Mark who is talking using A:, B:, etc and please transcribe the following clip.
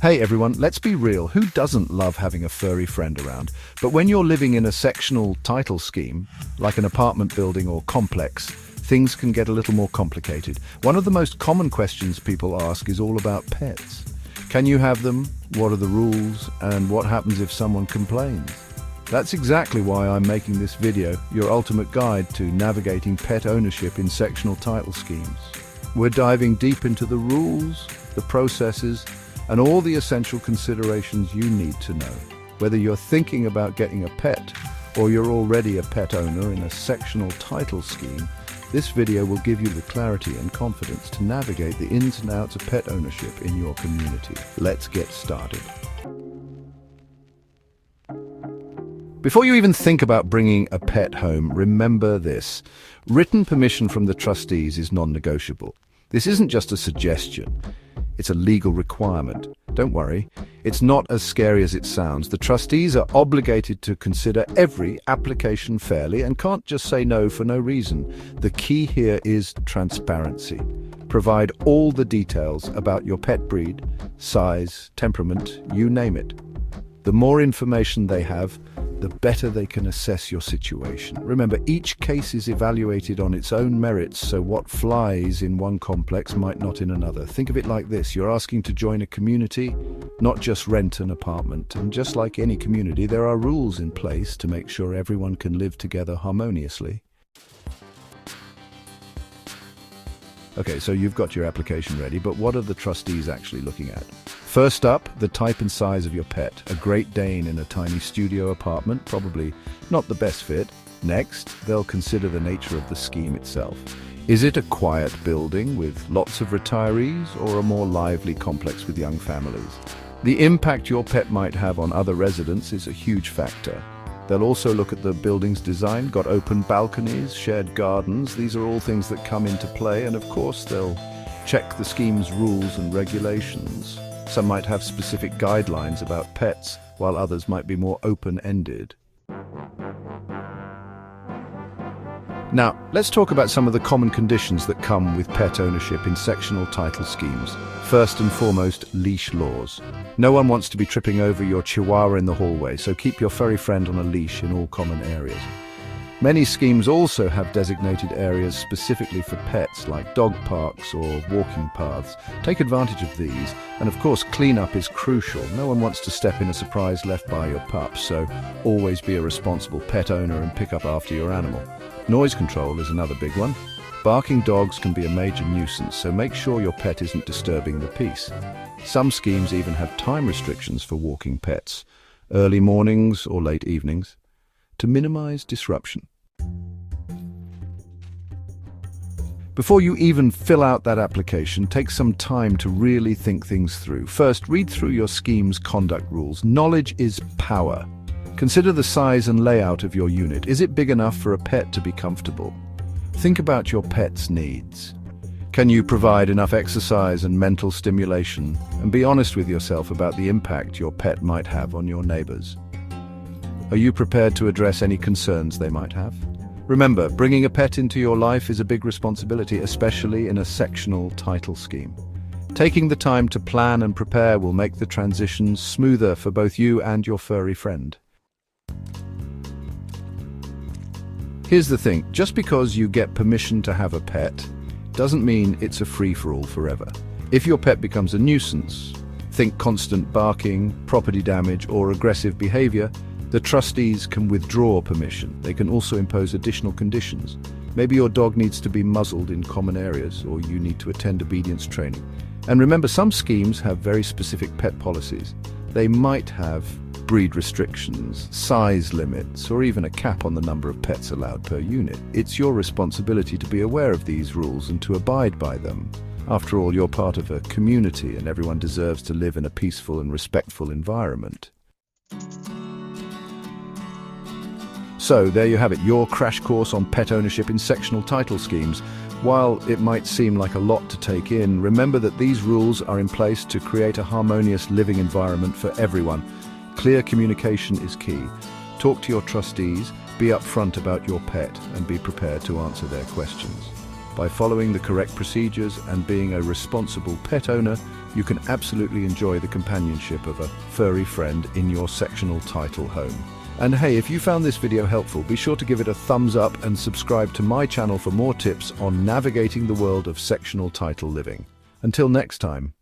A: Hey everyone, let's be real. Who doesn't love having a furry friend around? But when you're living in a sectional title scheme, like an apartment building or complex, things can get a little more complicated. One of the most common questions people ask is all about pets. Can you have them? What are the rules? And what happens if someone complains? That's exactly why I'm making this video, your ultimate guide to navigating pet ownership in sectional title schemes. We're diving deep into the rules, the processes, and all the essential considerations you need to know. Whether you're thinking about getting a pet or you're already a pet owner in a sectional title scheme, this video will give you the clarity and confidence to navigate the ins and outs of pet ownership in your community. Let's get started. Before you even think about bringing a pet home, remember this. Written permission from the trustees is non-negotiable. This isn't just a suggestion. It's a legal requirement. Don't worry, it's not as scary as it sounds. The trustees are obligated to consider every application fairly and can't just say no for no reason. The key here is transparency. Provide all the details about your pet breed, size, temperament, you name it. The more information they have, the better they can assess your situation. Remember, each case is evaluated on its own merits, so what flies in one complex might not in another. Think of it like this. You're asking to join a community, not just rent an apartment. And just like any community, there are rules in place to make sure everyone can live together harmoniously. Okay, so you've got your application ready, but what are the trustees actually looking at? First up, the type and size of your pet. A Great Dane in a tiny studio apartment, probably not the best fit. Next, they'll consider the nature of the scheme itself. Is it a quiet building with lots of retirees or a more lively complex with young families? The impact your pet might have on other residents is a huge factor. They'll also look at the building's design, got open balconies, shared gardens. These are all things that come into play, and of course they'll check the scheme's rules and regulations. Some might have specific guidelines about pets, while others might be more open-ended. Now, let's talk about some of the common conditions that come with pet ownership in sectional title schemes. First and foremost, leash laws. No one wants to be tripping over your chihuahua in the hallway, so keep your furry friend on a leash in all common areas. Many schemes also have designated areas specifically for pets, like dog parks or walking paths. Take advantage of these, and of course cleanup is crucial. No one wants to step in a surprise left by your pup, so always be a responsible pet owner and pick up after your animal. Noise control is another big one. Barking dogs can be a major nuisance, so make sure your pet isn't disturbing the peace. Some schemes even have time restrictions for walking pets, early mornings or late evenings, to minimize disruption. Before you even fill out that application, take some time to really think things through. First, read through your scheme's conduct rules. Knowledge is power. Consider the size and layout of your unit. Is it big enough for a pet to be comfortable? Think about your pet's needs. Can you provide enough exercise and mental stimulation? And be honest with yourself about the impact your pet might have on your neighbors. Are you prepared to address any concerns they might have? Remember, bringing a pet into your life is a big responsibility, especially in a sectional title scheme. Taking the time to plan and prepare will make the transition smoother for both you and your furry friend. Here's the thing, just because you get permission to have a pet doesn't mean it's a free-for-all forever. If your pet becomes a nuisance, think constant barking, property damage, or aggressive behavior, the trustees can withdraw permission. They can also impose additional conditions. Maybe your dog needs to be muzzled in common areas, or you need to attend obedience training. And remember, some schemes have very specific pet policies. They might have breed restrictions, size limits, or even a cap on the number of pets allowed per unit. It's your responsibility to be aware of these rules and to abide by them. After all, you're part of a community, and everyone deserves to live in a peaceful and respectful environment. So, there you have it, your crash course on pet ownership in sectional title schemes. While it might seem like a lot to take in, remember that these rules are in place to create a harmonious living environment for everyone. Clear communication is key. Talk to your trustees, be upfront about your pet, and be prepared to answer their questions. By following the correct procedures and being a responsible pet owner, you can absolutely enjoy the companionship of a furry friend in your sectional title home. And hey, if you found this video helpful, be sure to give it a thumbs up and subscribe to my channel for more tips on navigating the world of sectional title living. Until next time.